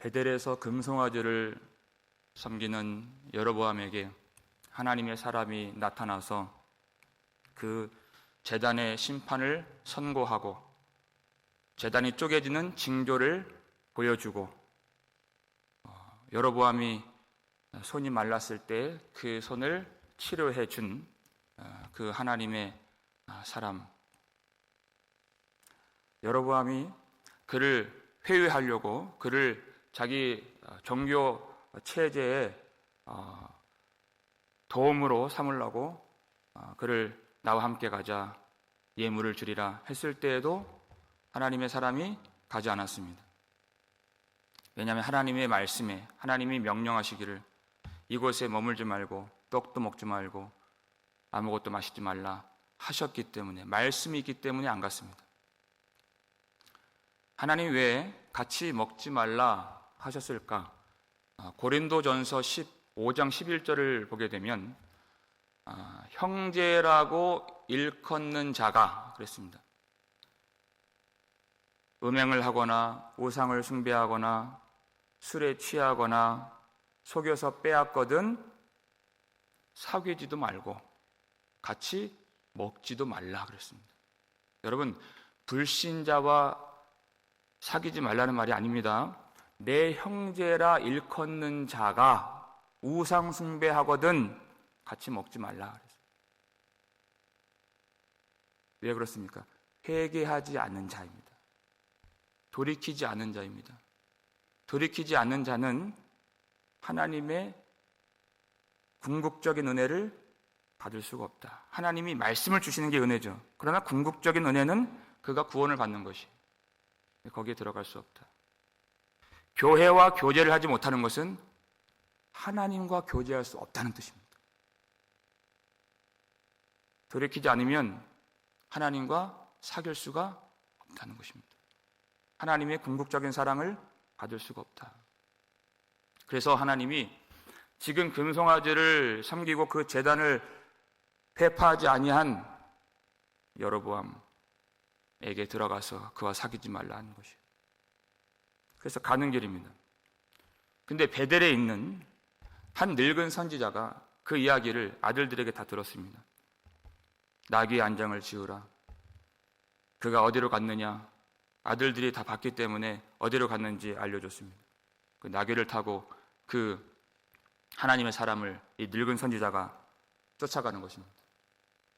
베델에서 금송아지를 섬기는 여로보암에게 하나님의 사람이 나타나서 그 제단의 심판을 선고하고 제단이 쪼개지는 징조를 보여주고 여로보암이 손이 말랐을 때 그 손을 치료해 준 그 하나님의 사람, 여로보암이 그를 회유하려고 그를 자기 종교 체제에 도움으로 삼으려고 그를 나와 함께 가자, 예물을 주리라 했을 때에도 하나님의 사람이 가지 않았습니다. 왜냐하면 하나님의 말씀에, 하나님이 명령하시기를 이곳에 머물지 말고 떡도 먹지 말고 아무것도 마시지 말라 하셨기 때문에, 말씀이 있기 때문에 안 갔습니다. 하나님 왜 같이 먹지 말라 하셨을까? 고린도전서 15장 11절을 보게 되면 형제라고 일컫는 자가 그랬습니다. 음행을 하거나 우상을 숭배하거나 술에 취하거나 속여서 빼앗거든 사귀지도 말고 같이 먹지도 말라 그랬습니다. 여러분, 불신자와 사귀지 말라는 말이 아닙니다. 내 형제라 일컫는 자가 우상 숭배하거든 같이 먹지 말라 그랬어요. 왜 그렇습니까? 회개하지 않는 자입니다. 돌이키지 않는 자입니다. 돌이키지 않는 자는 하나님의 궁극적인 은혜를 받을 수가 없다. 하나님이 말씀을 주시는 게 은혜죠. 그러나 궁극적인 은혜는 그가 구원을 받는 것이, 거기에 들어갈 수 없다. 교회와 교제를 하지 못하는 것은 하나님과 교제할 수 없다는 뜻입니다. 돌이키지 않으면 하나님과 사귈 수가 없다는 것입니다. 하나님의 궁극적인 사랑을 받을 수가 없다. 그래서 하나님이 지금 금송아지를 섬기고 그 제단을 회파하지 아니한 여로보암에게 들어가서 그와 사귀지 말라 하는 것이에요. 그래서 가는 길입니다. 근데 베델에 있는 한 늙은 선지자가 그 이야기를 아들들에게 다 들었습니다. 나귀의 안장을 지으라. 그가 어디로 갔느냐? 아들들이 다 봤기 때문에 어디로 갔는지 알려줬습니다. 그 나귀를 타고 그 하나님의 사람을 이 늙은 선지자가 쫓아가는 것입니다.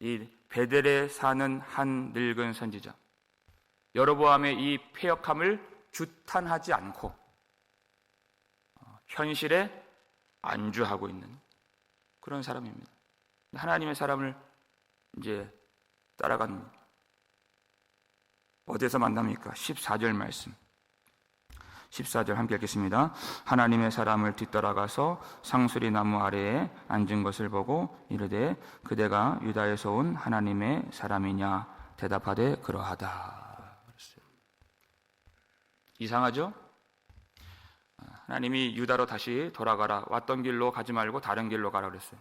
이 베델에 사는 한 늙은 선지자, 여로보암의 이 패역함을 규탄하지 않고 현실에 안주하고 있는 그런 사람입니다. 하나님의 사람을 이제 따라가는 겁니다. 어디서 만납니까? 14절 말씀. 14절 함께 읽겠습니다. 하나님의 사람을 뒤따라가서 상수리 나무 아래에 앉은 것을 보고 이르되 그대가 유다에서 온 하나님의 사람이냐? 대답하되 그러하다. 이상하죠? 하나님이 유다로 다시 돌아가라. 왔던 길로 가지 말고 다른 길로 가라 그랬어요.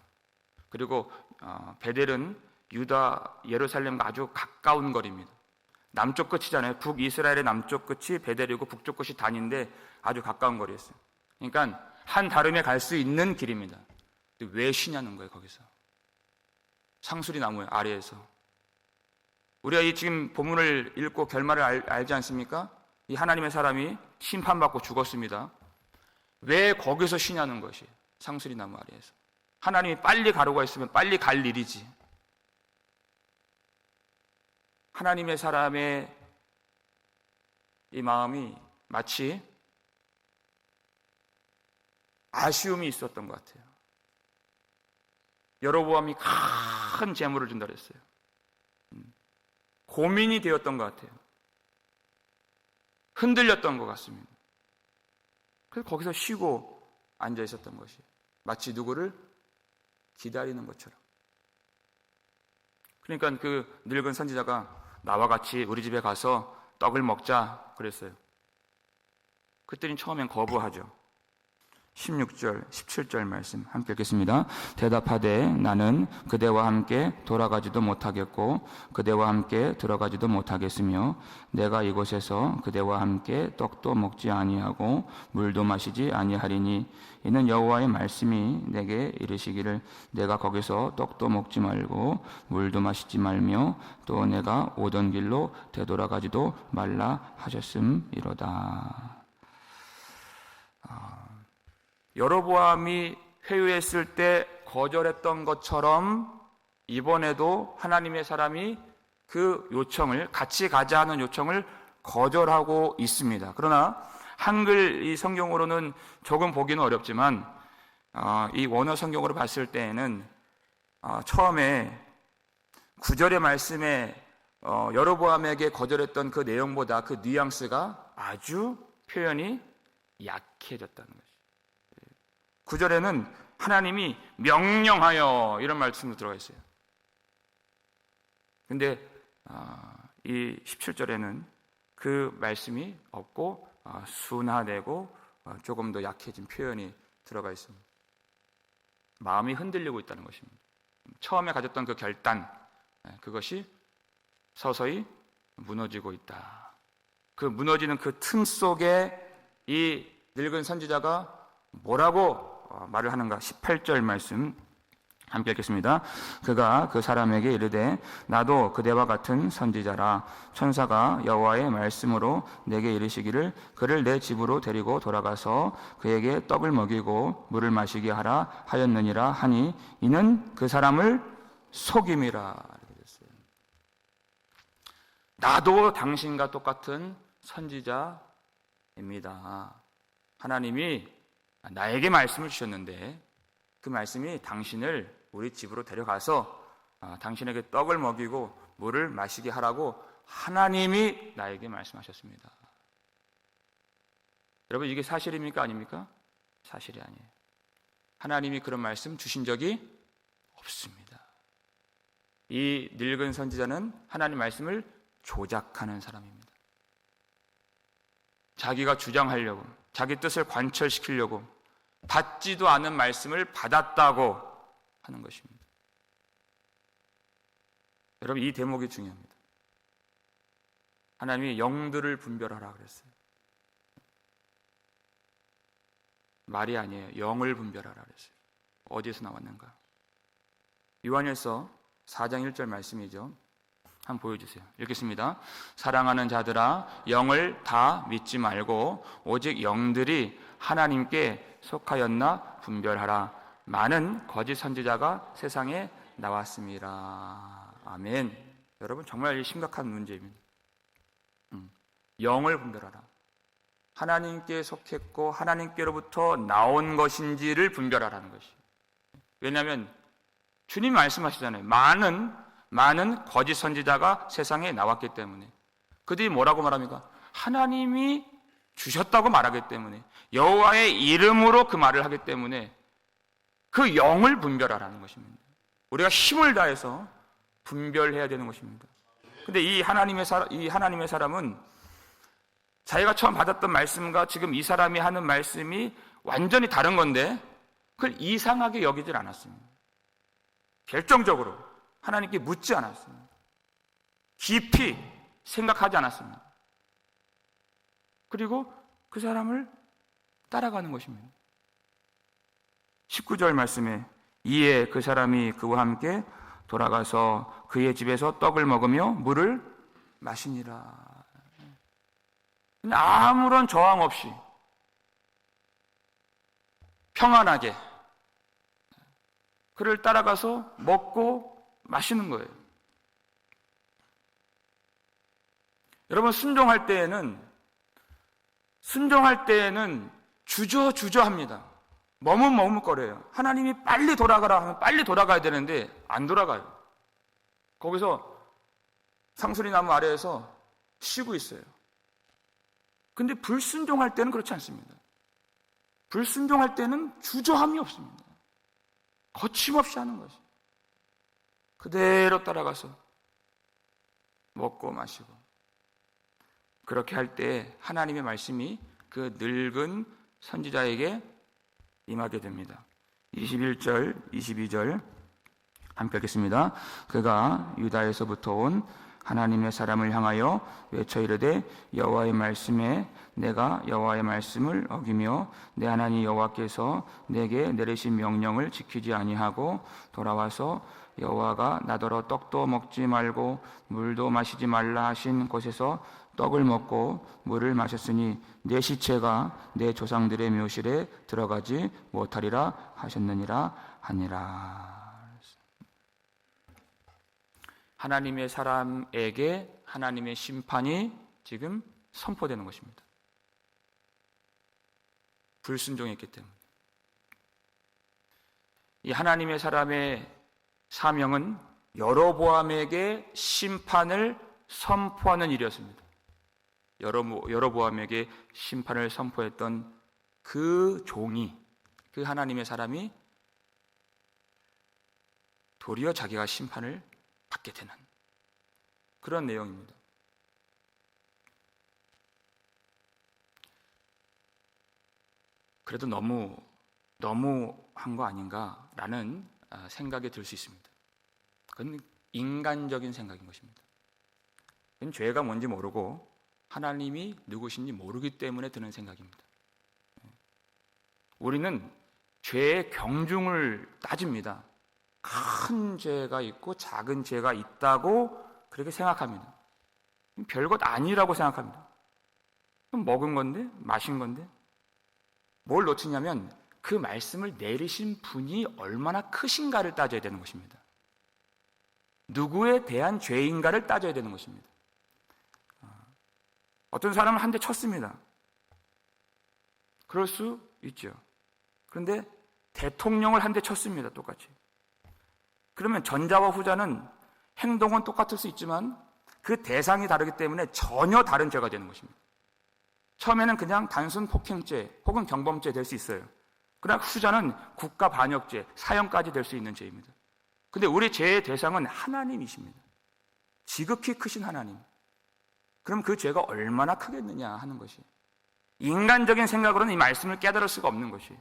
그리고 베델은 유다 예루살렘과 아주 가까운 거리입니다. 남쪽 끝이잖아요. 북이스라엘의 남쪽 끝이 베델이고 북쪽 끝이 단인데 아주 가까운 거리였어요. 그러니까 한 다름에 갈 수 있는 길입니다. 근데 왜 쉬냐는 거예요. 거기서 상수리 나무 아래에서. 우리가 이 지금 본문을 읽고 결말을 알지 않습니까? 이 하나님의 사람이 심판받고 죽었습니다. 왜 거기서 쉬냐는 것이에요. 상수리 나무 아래에서. 하나님이 빨리 가라고 했으면 빨리 갈 일이지. 하나님의 사람의 이 마음이 마치 아쉬움이 있었던 것 같아요. 여로보암이 큰 재물을 준다 그랬어요. 고민이 되었던 것 같아요. 흔들렸던 것 같습니다. 그래서 거기서 쉬고 앉아 있었던 것이 마치 누구를 기다리는 것처럼. 그러니까 그 늙은 선지자가 나와 같이 우리 집에 가서 떡을 먹자 그랬어요. 그랬더니 처음엔 거부하죠. 16절, 17절 말씀 함께 읽겠습니다. 대답하되 나는 그대와 함께 돌아가지도 못하겠고 그대와 함께 들어가지도 못하겠으며 내가 이곳에서 그대와 함께 떡도 먹지 아니하고 물도 마시지 아니하리니 이는 여호와의 말씀이 내게 이르시기를 내가 거기서 떡도 먹지 말고 물도 마시지 말며 또 내가 오던 길로 되돌아가지도 말라 하셨음이로다. 여로보암이 회유했을 때 거절했던 것처럼 이번에도 하나님의 사람이 그 요청을, 같이 가자 하는 요청을 거절하고 있습니다. 그러나 한글 이 성경으로는 조금 보기는 어렵지만 이 원어 성경으로 봤을 때에는 처음에 9절의 말씀에 여로보암에게 거절했던 그 내용보다 그 뉘앙스가 아주 표현이 약해졌다는 것이죠. 9절에는 하나님이 명령하여 이런 말씀도 들어가 있어요. 근데 이 17절에는 그 말씀이 없고 순화되고 조금 더 약해진 표현이 들어가 있습니다. 마음이 흔들리고 있다는 것입니다. 처음에 가졌던 그 결단, 그것이 서서히 무너지고 있다. 그 무너지는 그 틈 속에 이 늙은 선지자가 뭐라고 말을 하는가? 18절 말씀 함께 읽겠습니다. 그가 그 사람에게 이르되 나도 그대와 같은 선지자라. 천사가 여호와의 말씀으로 내게 이르시기를 그를 내 집으로 데리고 돌아가서 그에게 떡을 먹이고 물을 마시게 하라 하였느니라 하니 이는 그 사람을 속임이라. 이렇게 됐어요. 나도 당신과 똑같은 선지자입니다. 하나님이 나에게 말씀을 주셨는데 그 말씀이 당신을 우리 집으로 데려가서 당신에게 떡을 먹이고 물을 마시게 하라고 하나님이 나에게 말씀하셨습니다. 여러분, 이게 사실입니까? 아닙니까? 사실이 아니에요. 하나님이 그런 말씀 주신 적이 없습니다. 이 늙은 선지자는 하나님 말씀을 조작하는 사람입니다. 자기가 주장하려고, 자기 뜻을 관철시키려고 받지도 않은 말씀을 받았다고 하는 것입니다. 여러분, 이 대목이 중요합니다. 하나님이 영들을 분별하라 그랬어요. 말이 아니에요. 영을 분별하라 그랬어요. 어디에서 나왔는가? 요한일서 4장 1절 말씀이죠. 한번 보여주세요. 읽겠습니다. 사랑하는 자들아, 영을 다 믿지 말고 오직 영들이 하나님께 속하였나 분별하라. 많은 거짓 선지자가 세상에 나왔습니다. 아멘. 여러분, 정말 심각한 문제입니다. 영을 분별하라. 하나님께 속했고 하나님께로부터 나온 것인지를 분별하라는 것이. 왜냐하면 주님이 말씀하시잖아요. 많은 거짓 선지자가 세상에 나왔기 때문에. 그들이 뭐라고 말합니까? 하나님이 주셨다고 말하기 때문에, 여호와의 이름으로 그 말을 하기 때문에 그 영을 분별하라는 것입니다. 우리가 힘을 다해서 분별해야 되는 것입니다. 근데 이 하나님의 사람은 자기가 처음 받았던 말씀과 지금 이 사람이 하는 말씀이 완전히 다른 건데 그걸 이상하게 여기질 않았습니다. 결정적으로 하나님께 묻지 않았습니다. 깊이 생각하지 않았습니다. 그리고 그 사람을 따라가는 것입니다. 19절 말씀에 이에 그 사람이 그와 함께 돌아가서 그의 집에서 떡을 먹으며 물을 마시니라. 아무런 저항 없이 평안하게 그를 따라가서 먹고 마시는 거예요. 여러분, 순종할 때에는 주저합니다. 머뭇머뭇거려요. 하나님이 빨리 돌아가라 하면 빨리 돌아가야 되는데 안 돌아가요. 거기서 상수리나무 아래에서 쉬고 있어요. 근데 불순종할 때는 그렇지 않습니다. 불순종할 때는 주저함이 없습니다. 거침없이 하는 것이. 그대로 따라가서 먹고 마시고. 그렇게 할 때 하나님의 말씀이 그 늙은 선지자에게 임하게 됩니다. 21절, 22절 함께 읽겠습니다. 그가 유다에서부터 온 하나님의 사람을 향하여 외쳐 이르되 여호와의 말씀에 내가 여호와의 말씀을 어기며 내 하나님 여호와께서 내게 내리신 명령을 지키지 아니하고 돌아와서 여호와가 나더러 떡도 먹지 말고 물도 마시지 말라 하신 곳에서 떡을 먹고 물을 마셨으니 내 시체가 내 조상들의 묘실에 들어가지 못하리라 하셨느니라 하니라. 하나님의 사람에게 하나님의 심판이 지금 선포되는 것입니다. 불순종했기 때문에. 이 하나님의 사람의 사명은 여로보암에게 심판을 선포하는 일이었습니다. 여로보암에게 심판을 선포했던 그 종이, 그 하나님의 사람이 도리어 자기가 심판을 받게 되는 그런 내용입니다. 그래도 너무 한 거 아닌가라는 생각이 들 수 있습니다. 그건 인간적인 생각인 것입니다. 그건 죄가 뭔지 모르고 하나님이 누구신지 모르기 때문에 드는 생각입니다. 우리는 죄의 경중을 따집니다. 큰 죄가 있고 작은 죄가 있다고 그렇게 생각합니다. 별것 아니라고 생각합니다. 먹은 건데, 마신 건데, 뭘 놓치냐면 그 말씀을 내리신 분이 얼마나 크신가를 따져야 되는 것입니다. 누구에 대한 죄인가를 따져야 되는 것입니다. 어떤 사람은 한 대 쳤습니다. 그럴 수 있죠. 그런데 대통령을 한 대 쳤습니다. 똑같이. 그러면 전자와 후자는 행동은 똑같을 수 있지만 그 대상이 다르기 때문에 전혀 다른 죄가 되는 것입니다. 처음에는 그냥 단순 폭행죄 혹은 경범죄 될 수 있어요. 그러나 후자는 국가 반역죄, 사형까지 될 수 있는 죄입니다. 근데 우리 죄의 대상은 하나님이십니다. 지극히 크신 하나님. 그럼 그 죄가 얼마나 크겠느냐 하는 것이, 인간적인 생각으로는 이 말씀을 깨달을 수가 없는 것이,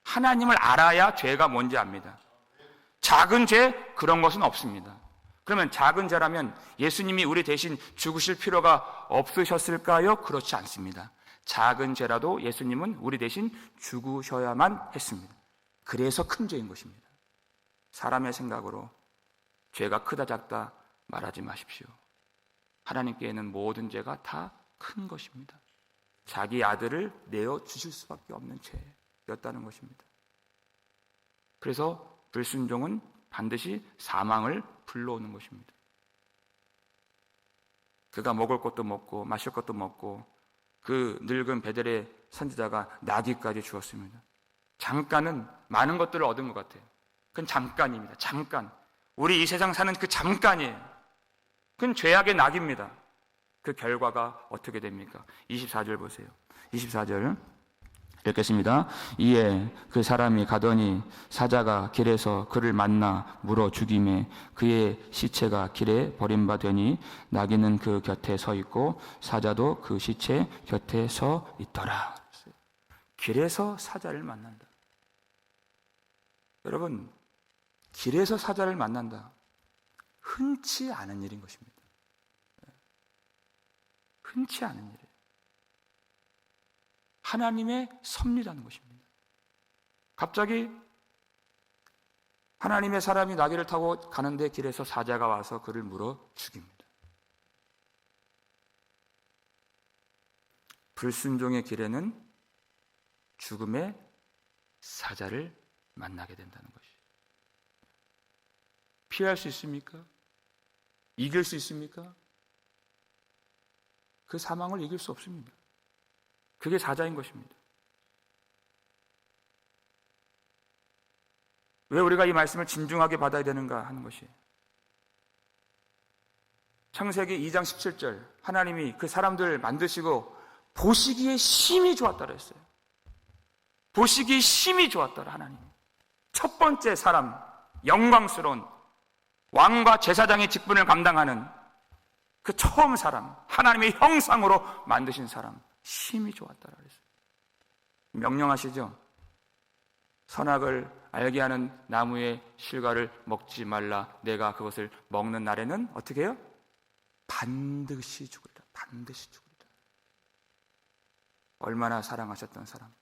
하나님을 알아야 죄가 뭔지 압니다. 작은 죄, 그런 것은 없습니다. 그러면 작은 죄라면 예수님이 우리 대신 죽으실 필요가 없으셨을까요? 그렇지 않습니다. 작은 죄라도 예수님은 우리 대신 죽으셔야만 했습니다. 그래서 큰 죄인 것입니다. 사람의 생각으로 죄가 크다 작다 말하지 마십시오. 하나님께는 모든 죄가 다 큰 것입니다. 자기 아들을 내어 주실 수밖에 없는 죄였다는 것입니다. 그래서 불순종은 반드시 사망을 불러오는 것입니다. 그가 먹을 것도 먹고 마실 것도 먹고 그 늙은 베델의 선지자가 나귀까지 주었습니다. 잠깐은 많은 것들을 얻은 것 같아요. 그건 잠깐입니다. 잠깐. 우리 이 세상 사는 그 잠깐이에요. 그건 죄악의 낙입니다. 그 결과가 어떻게 됩니까? 24절 보세요. 24절 읽겠습니다. 이에 그 사람이 가더니 사자가 길에서 그를 만나 물어 죽임에 그의 시체가 길에 버림받으니 나귀는 그 곁에 서 있고 사자도 그 시체 곁에 서 있더라. 길에서 사자를 만난다. 여러분, 길에서 사자를 만난다. 흔치 않은 일인 것입니다. 흔치 않은 일이에요. 하나님의 섭리라는 것입니다. 갑자기 하나님의 사람이 나귀를 타고 가는데 길에서 사자가 와서 그를 물어 죽입니다. 불순종의 길에는 죽음의 사자를 만나게 된다는 것이. 피할 수 있습니까? 이길 수 있습니까? 그 사망을 이길 수 없습니다. 그게 사자인 것입니다. 왜 우리가 이 말씀을 진중하게 받아야 되는가 하는 것이, 창세기 2장 17절 하나님이 그 사람들 만드시고 보시기에 심히 좋았다고 했어요. 보시기에 심히 좋았더라. 하나님 첫 번째 사람, 영광스러운 왕과 제사장의 직분을 감당하는 그 처음 사람, 하나님의 형상으로 만드신 사람, 심히 좋았다라 그랬어요. 명령하시죠. 선악을 알게 하는 나무의 실과를 먹지 말라. 내가 그것을 먹는 날에는 어떻게 해요? 반드시 죽으리라. 반드시 죽으리라. 얼마나 사랑하셨던 사람,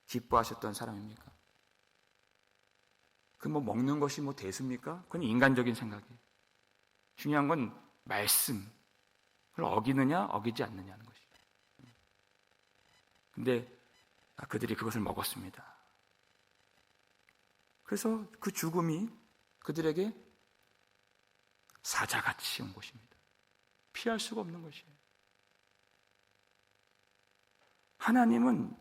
기뻐하셨던 사람입니까? 그 뭐 먹는 것이 뭐 대수입니까? 그건 인간적인 생각이에요. 중요한 건 말씀을 어기느냐 어기지 않느냐는 것이에요. 근데 그들이 그것을 먹었습니다. 그래서 그 죽음이 그들에게 사자같이 온 것입니다. 피할 수가 없는 것이에요. 하나님은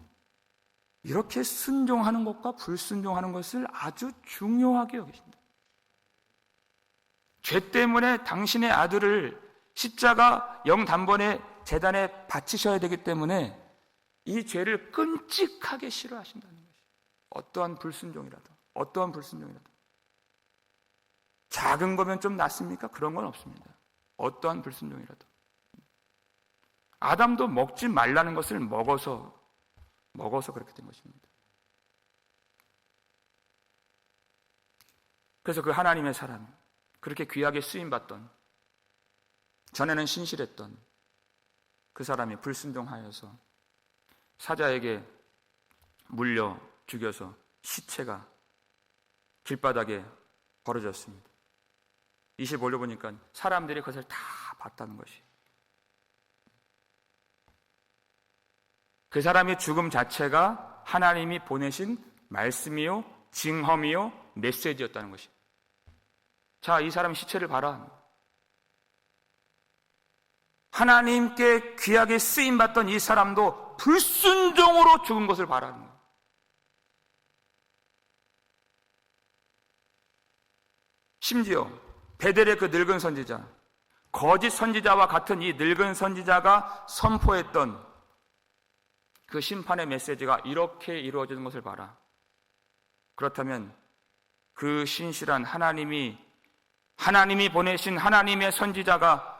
이렇게 순종하는 것과 불순종하는 것을 아주 중요하게 여기십니다. 죄 때문에 당신의 아들을 십자가 영단번에 제단에 바치셔야 되기 때문에 이 죄를 끔찍하게 싫어하신다는 것이에요. 어떠한 불순종이라도, 어떠한 불순종이라도. 작은 거면 좀 낫습니까? 그런 건 없습니다. 어떠한 불순종이라도. 아담도 먹지 말라는 것을 먹어서 그렇게 된 것입니다. 그래서 그 하나님의 사람, 그렇게 귀하게 쓰임받던, 전에는 신실했던 그 사람이 불순종하여서 사자에게 물려 죽여서 시체가 길바닥에 버려졌습니다. 25절 보니까 사람들이 그것을 다 봤다는 것이. 그 사람의 죽음 자체가 하나님이 보내신 말씀이요, 징험이요, 메시지였다는 것이. 자, 이 사람 시체를 봐라. 하나님께 귀하게 쓰임받던 이 사람도 불순종으로 죽은 것을 바라는 거예요. 심지어 베델의 그 늙은 선지자, 거짓 선지자와 같은 이 늙은 선지자가 선포했던 그 심판의 메시지가 이렇게 이루어지는 것을 봐라. 그렇다면 그 신실한 하나님이 보내신 하나님의 선지자가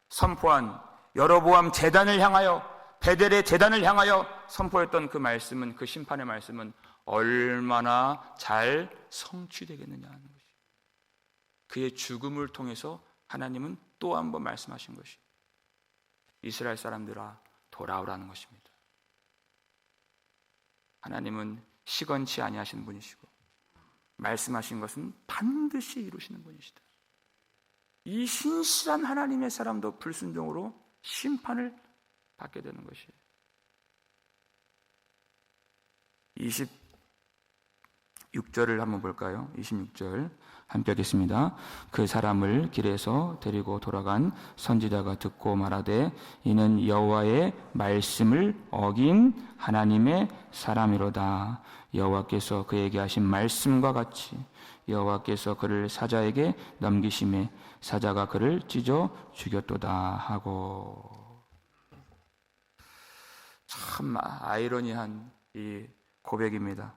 선포한 여로보암 제단을 향하여, 베델의 제단을 향하여 선포했던 그 말씀은, 그 심판의 말씀은 얼마나 잘 성취되겠느냐 하는 것이. 그의 죽음을 통해서 하나님은 또 한 번 말씀하신 것이, 이스라엘 사람들아 돌아오라는 것입니다. 하나님은 시건치 아니하시는 분이시고 말씀하신 것은 반드시 이루시는 분이시다. 이 신실한 하나님의 사람도 불순종으로 심판을 받게 되는 것이에요. 26절을 한번 볼까요? 26절 함께 하겠습니다. 그 사람을 길에서 데리고 돌아간 선지자가 듣고 말하되 이는 여호와의 말씀을 어긴 하나님의 사람이로다. 여호와께서 그에게 하신 말씀과 같이 여호와께서 그를 사자에게 넘기심에 사자가 그를 찢어 죽였도다 하고. 참 아이러니한 이 고백입니다.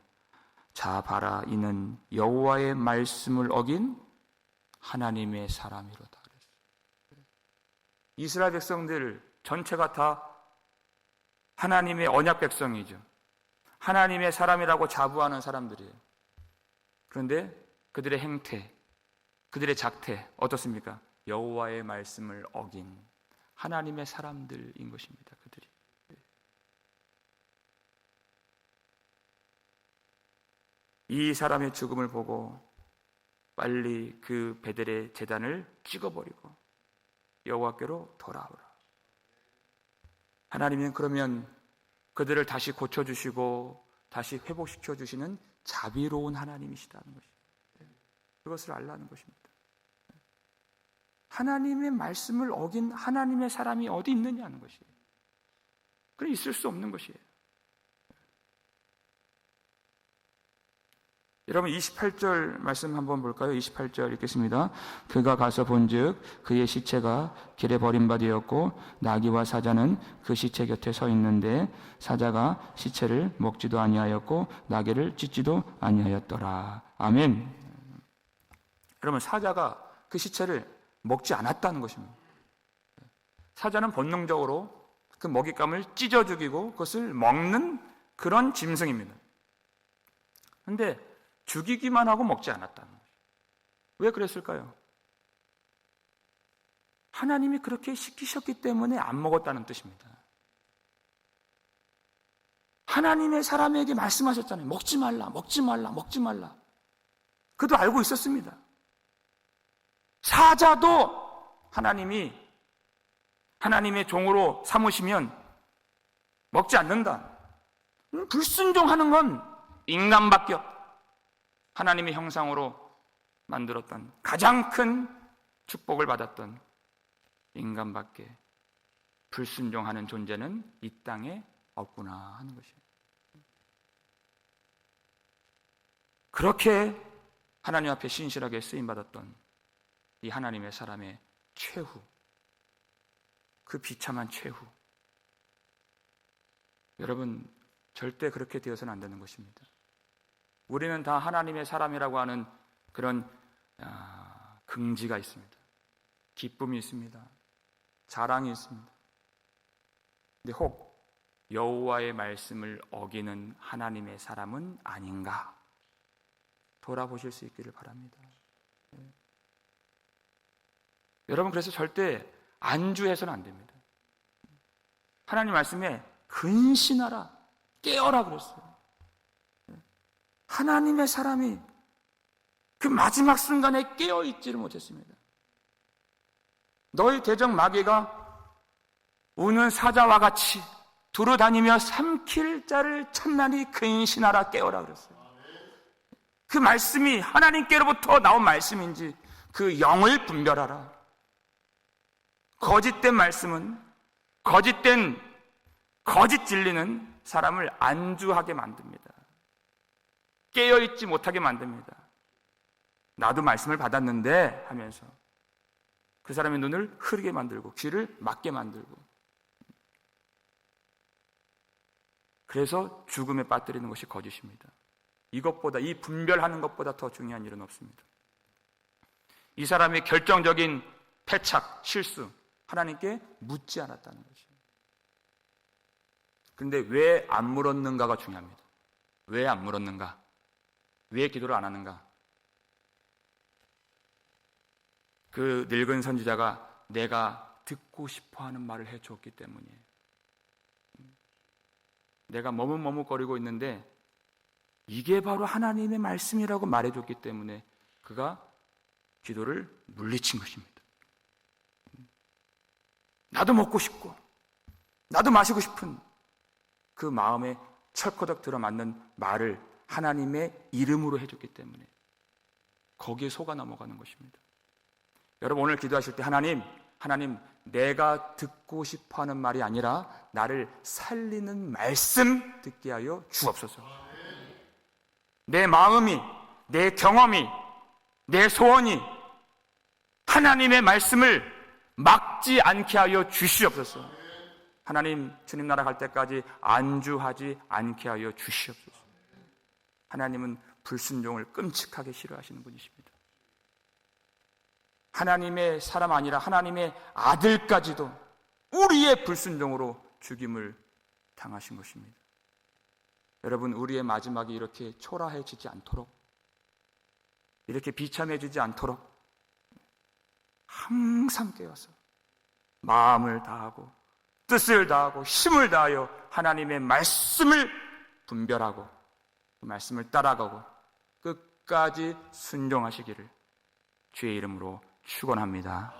자 봐라, 이는 여호와의 말씀을 어긴 하나님의 사람이로다. 이스라엘 백성들 전체가 다 하나님의 언약 백성이죠. 하나님의 사람이라고 자부하는 사람들이에요. 그런데 그들의 행태, 그들의 작태 어떻습니까? 여호와의 말씀을 어긴 하나님의 사람들인 것입니다. 그들이. 이 사람의 죽음을 보고 빨리 그 베델의 제단을 찍어버리고 여호와께로 돌아오라. 하나님은 그러면 그들을 다시 고쳐주시고 다시 회복시켜주시는 자비로운 하나님이시다는 것입니다. 그것을 알라는 것입니다. 하나님의 말씀을 어긴 하나님의 사람이 어디 있느냐는 것이에요. 그건 있을 수 없는 것이에요. 여러분 28절 말씀 한번 볼까요? 28절 읽겠습니다. 그가 가서 본즉 그의 시체가 길에 버림받았고 나귀와 사자는 그 시체 곁에 서 있는데 사자가 시체를 먹지도 아니하였고 나귀를 찢지도 아니하였더라. 아멘. 여러분 사자가 그 시체를 먹지 않았다는 것입니다. 사자는 본능적으로 그 먹잇감을 찢어 죽이고 그것을 먹는 그런 짐승입니다. 그런데 죽이기만 하고 먹지 않았다는 거예요. 왜 그랬을까요? 하나님이 그렇게 시키셨기 때문에 안 먹었다는 뜻입니다. 하나님의 사람에게 말씀하셨잖아요. 먹지 말라, 먹지 말라, 먹지 말라. 그도 알고 있었습니다. 사자도 하나님이 하나님의 종으로 삼으시면 먹지 않는다. 불순종하는 건 인간밖에 없다. 하나님의 형상으로 만들었던 가장 큰 축복을 받았던 인간밖에 불순종하는 존재는 이 땅에 없구나 하는 것이에요. 그렇게 하나님 앞에 신실하게 쓰임받았던 이 하나님의 사람의 최후, 그 비참한 최후, 여러분 절대 그렇게 되어서는 안 되는 것입니다. 우리는 다 하나님의 사람이라고 하는 그런 긍지가 있습니다. 기쁨이 있습니다. 자랑이 있습니다. 근데 혹 여호와의 말씀을 어기는 하나님의 사람은 아닌가 돌아보실 수 있기를 바랍니다. 여러분, 그래서 절대 안주해서는 안 됩니다. 하나님 말씀에 근신하라, 깨어라 그랬어요. 하나님의 사람이 그 마지막 순간에 깨어있지를 못했습니다. 너희 대적 마귀가 우는 사자와 같이 두루다니며 삼킬 자를 찾나니 근신하라, 깨어라 그랬어요. 그 말씀이 하나님께로부터 나온 말씀인지 그 영을 분별하라. 거짓된 말씀은, 거짓된 거짓 진리는 사람을 안주하게 만듭니다. 깨어있지 못하게 만듭니다. 나도 말씀을 받았는데 하면서 그 사람의 눈을 흐리게 만들고 귀를 막게 만들고, 그래서 죽음에 빠뜨리는 것이 거짓입니다. 이것보다, 이 분별하는 것보다 더 중요한 일은 없습니다. 이 사람의 결정적인 패착, 실수, 하나님께 묻지 않았다는 것이에요. 그런데 왜 안 물었는가가 중요합니다. 왜 안 물었는가? 왜 기도를 안 하는가? 그 늙은 선지자가 내가 듣고 싶어하는 말을 해줬기 때문이에요. 내가 머뭇머뭇거리고 있는데 이게 바로 하나님의 말씀이라고 말해줬기 때문에 그가 기도를 물리친 것입니다. 나도 먹고 싶고 나도 마시고 싶은 그 마음에 철커덕 들어맞는 말을 하나님의 이름으로 해줬기 때문에 거기에 속아 넘어가는 것입니다. 여러분, 오늘 기도하실 때 하나님 내가 듣고 싶어하는 말이 아니라 나를 살리는 말씀 듣게 하여 주옵소서. 내 마음이, 내 경험이, 내 소원이 하나님의 말씀을 막지 않게 하여 주시옵소서. 하나님, 주님 나라 갈 때까지 안주하지 않게 하여 주시옵소서. 하나님은 불순종을 끔찍하게 싫어하시는 분이십니다. 하나님의 사람 아니라 하나님의 아들까지도 우리의 불순종으로 죽임을 당하신 것입니다. 여러분, 우리의 마지막이 이렇게 초라해지지 않도록, 이렇게 비참해지지 않도록 항상 깨어서 마음을 다하고 뜻을 다하고 힘을 다하여 하나님의 말씀을 분별하고 그 말씀을 따라가고 끝까지 순종하시기를 주의 이름으로 축원합니다.